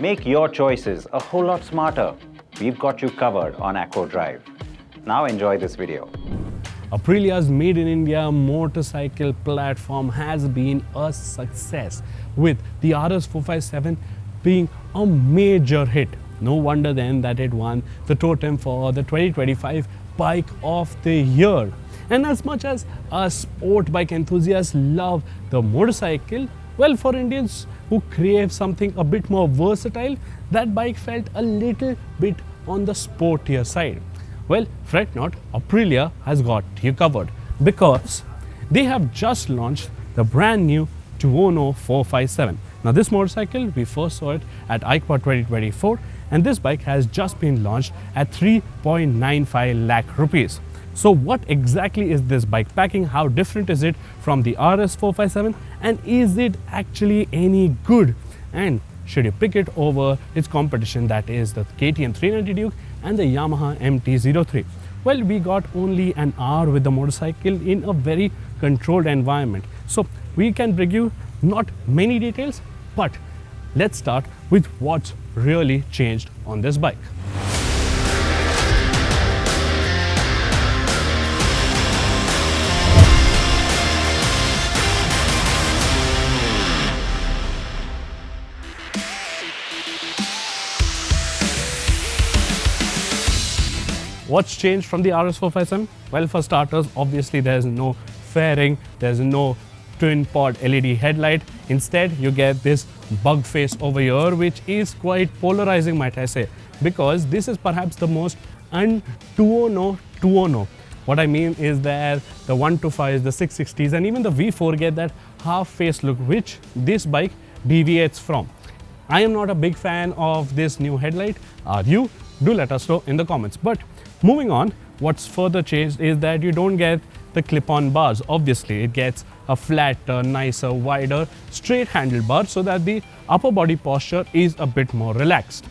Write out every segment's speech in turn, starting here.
Make your choices a whole lot smarter. We've got you covered on Acro Drive. Now enjoy this video. Aprilia's Made in India motorcycle platform has been a success, with the RS 457 being a major hit. No wonder then that it won the totem for the 2025 Bike of the Year. And as much as us sport bike enthusiasts love the motorcycle, well, for Indians who crave something a bit more versatile, that bike felt a little bit on the sportier side. Well, fret not, Aprilia has got you covered, because they have just launched the brand new Tuono 457. Now this motorcycle, we first saw it at ICPA 2024, and this bike has just been launched at 3.95 lakh rupees. So what exactly is this bike packing? How different is it from the RS 457? And is it actually any good? And should you pick it over its competition, that is the KTM 390 Duke and the Yamaha MT-03? Well, we got only an hour with the motorcycle in a very controlled environment. So we can bring you not many details, but let's start with what's really changed on this bike. What's changed from the RS 457? Well, for starters, obviously there's no fairing, there's no twin pod LED headlight. Instead, you get this bug face over here, which is quite polarizing, might I say, because this is perhaps the most un-Tuono. What I mean is that the 125s, the 660s, and even the V4 get that half face look, which this bike deviates from. I am not a big fan of this new headlight. Are you? Do let us know in the comments. But moving on, what's further changed is that you don't get the clip-on bars. Obviously, it gets a flatter, nicer, wider, straight handlebar so that the upper body posture is a bit more relaxed.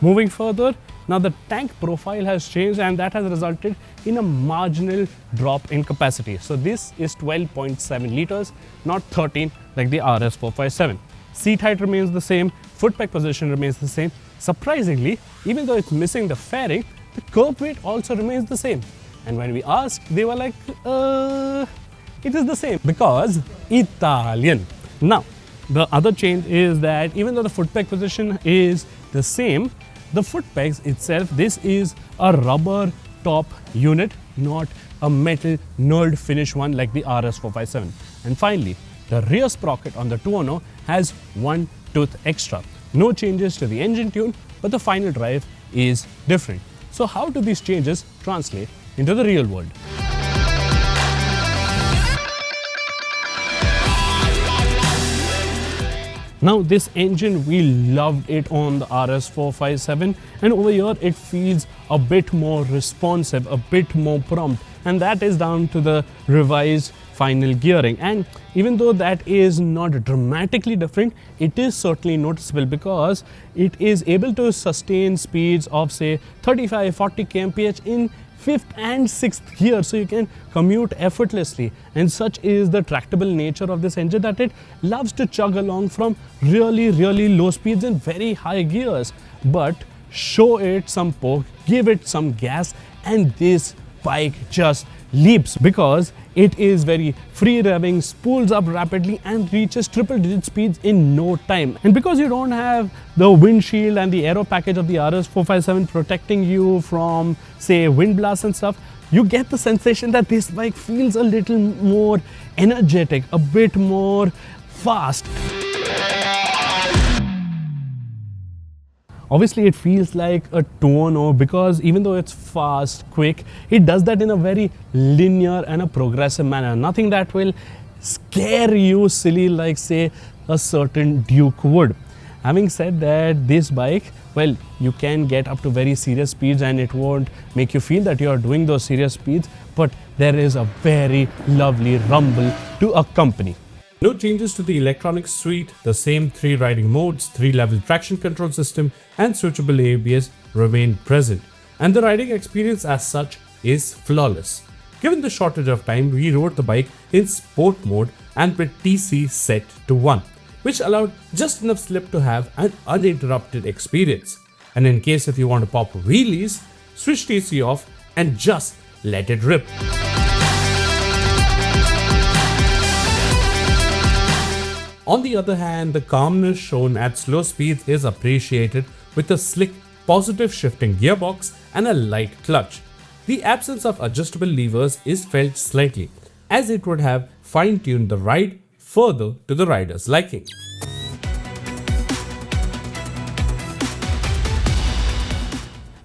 Moving further, now the tank profile has changed, and that has resulted in a marginal drop in capacity. So this is 12.7 liters, not 13 like the RS 457. Seat height remains the same, foot peg position remains the same. Surprisingly, even though it's missing the fairing, the curb weight also remains the same. And when we asked, they were like, it is the same because Italian. Now, the other change is that even though the foot peg position is the same, the foot pegs itself, this is a rubber top unit, not a metal knurled finish one like the RS 457. And finally, the rear sprocket on the Tuono has one tooth extra. No changes to the engine tune, but the final drive is different. So how do these changes translate into the real world? Now this engine, we loved it on the RS 457, and over here it feels a bit more responsive, a bit more prompt, and that is down to the revised final gearing. And even though that is not dramatically different, it is certainly noticeable because it is able to sustain speeds of say 35-40 kmph in 5th and 6th gear, so you can commute effortlessly. And such is the tractable nature of this engine that it loves to chug along from really low speeds in very high gears. But show it some poke, give it some gas, and this bike just leaps, because it is very free revving, spools up rapidly, and reaches triple digit speeds in no time. And because you don't have the windshield and the aero package of the RS 457 protecting you from say wind blasts and stuff, you get the sensation that this bike feels a little more energetic, a bit more fast. Obviously, it feels like a Tuono because even though it's fast, quick, it does that in a very linear and a progressive manner. Nothing that will scare you silly like say a certain Duke would. Having said that, this bike, well, you can get up to very serious speeds and it won't make you feel that you are doing those serious speeds, but there is a very lovely rumble to accompany. No changes to the electronics suite, the same 3 riding modes, 3-level traction control system and switchable ABS remain present, and the riding experience as such is flawless. Given the shortage of time, we rode the bike in sport mode and with TC set to 1. which allowed just enough slip to have an uninterrupted experience. And in case if you want to pop wheelies, switch TC off and just let it rip. On the other hand, the calmness shown at slow speeds is appreciated with a slick, positive shifting gearbox and a light clutch. The absence of adjustable levers is felt slightly, as it would have fine-tuned the ride further to the rider's liking.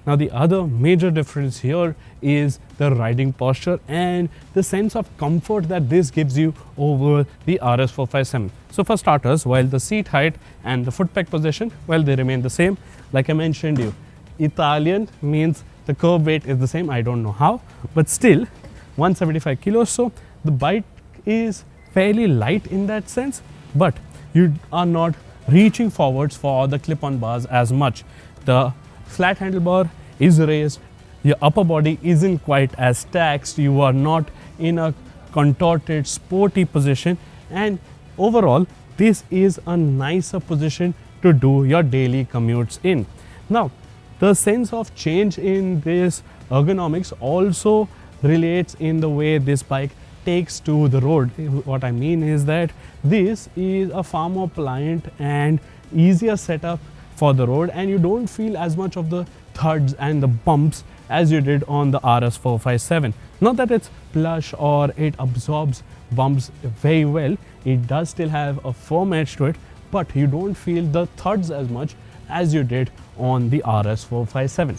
Now the other major difference here is the riding posture and the sense of comfort that this gives you over the RS 457. So for starters, while the seat height and the foot peg position, well, they remain the same. Like I mentioned you, Italian means the curb weight is the same. I don't know how, but still 175 kilos. So the bike is fairly light in that sense, but you are not reaching forwards for the clip-on bars as much. The flat handlebar is raised, your upper body isn't quite as taxed, you are not in a contorted sporty position, and overall this is a nicer position to do your daily commutes in. Now the sense of change in this ergonomics also relates in the way this bike takes to the road. What I mean is that this is a far more pliant and easier setup for the road, and you don't feel as much of the thuds and the bumps as you did on the RS 457. Not that it's plush or it absorbs bumps very well, it does still have a firm edge to it, but you don't feel the thuds as much as you did on the RS 457.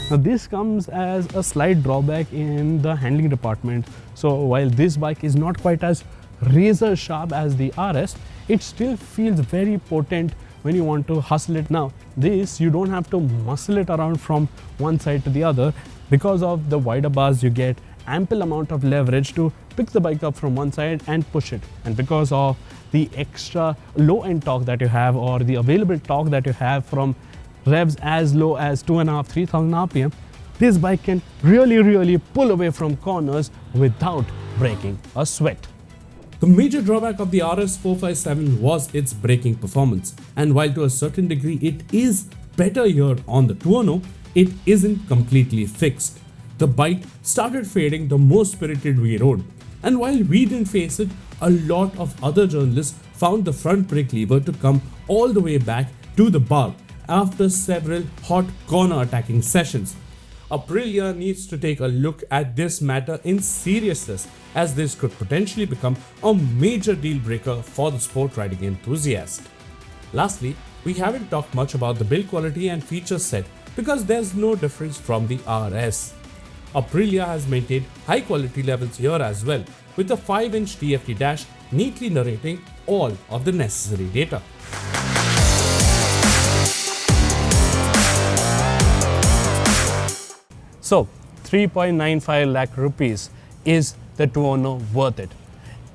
Now this comes as a slight drawback in the handling department. So while this bike is not quite as razor sharp as the RS, it still feels very potent when you want to hustle it. Now this, you don't have to muscle it around from one side to the other. Because of the wider bars, you get ample amount of leverage to pick the bike up from one side and push it. And because of the extra low end torque that you have, or the available torque that you have from revs as low as 2,500-3,000 RPM, this bike can really pull away from corners without breaking a sweat. The major drawback of the RS 457 was its braking performance, and while to a certain degree it is better here on the Tuono, it isn't completely fixed. The bike started fading the more spirited we rode, and while we didn't face it, a lot of other journalists found the front brake lever to come all the way back to the bar after several hot corner attacking sessions. Aprilia needs to take a look at this matter in seriousness, as this could potentially become a major deal breaker for the sport riding enthusiast. Lastly, we haven't talked much about the build quality and feature set because there's no difference from the RS. Aprilia has maintained high quality levels here as well, with a 5-inch TFT dash neatly narrating all of the necessary data. So 3.95 lakh rupees, is the Tuono worth it?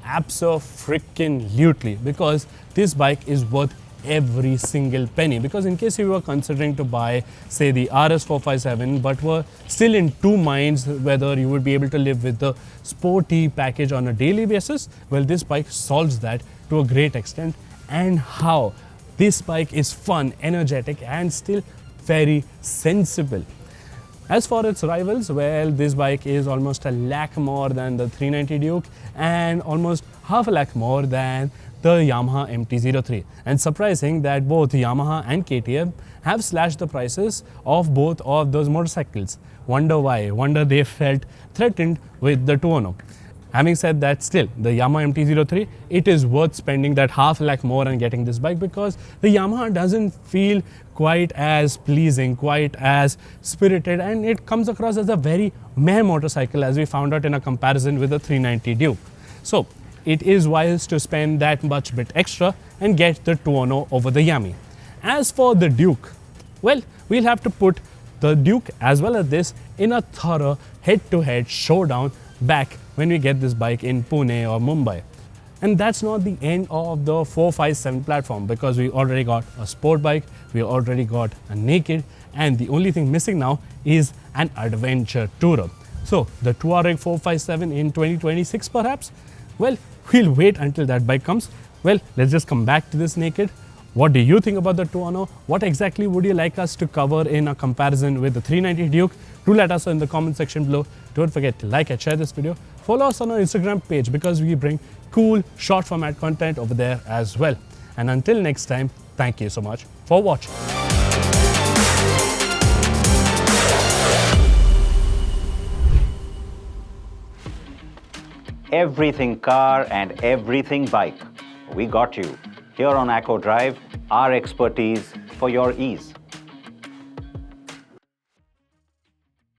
Abso-freaking-lutely, because this bike is worth every single penny. Because in case you were considering to buy, say, the RS 457 but were still in two minds whether you would be able to live with the sporty package on a daily basis, well, this bike solves that to a great extent. And how this bike is fun, energetic and still very sensible. As for its rivals, well, this bike is almost a lakh more than the 390 Duke and almost half a lakh more than the Yamaha MT-03. And surprising that both Yamaha and KTM have slashed the prices of both of those motorcycles. Wonder why? Wonder they felt threatened with the Tuono. Having said that, still, the Yamaha MT-03, it is worth spending that half lakh more and getting this bike, because the Yamaha doesn't feel quite as pleasing, quite as spirited, and it comes across as a very meh motorcycle, as we found out in a comparison with the 390 Duke. So it is wise to spend that much bit extra and get the Tuono over the Yami. As for the Duke, well, we'll have to put the Duke as well as this in a thorough head-to-head showdown back when we get this bike in Pune or Mumbai. And that's not the end of the 457 platform, because we already got a sport bike, we already got a naked, and the only thing missing now is an adventure tourer. So the Tuareg 457 in 2026 perhaps? Well, we'll wait until that bike comes. Well, let's just come back to this naked. What do you think about the Tuono? What exactly would you like us to cover in a comparison with the 390 Duke? Do let us know in the comment section below. Don't forget to like and share this video. Follow us on our Instagram page because we bring cool short format content over there as well. And until next time, thank you so much for watching. Everything car and everything bike. We got you. Here on Acco Drive, our expertise for your ease.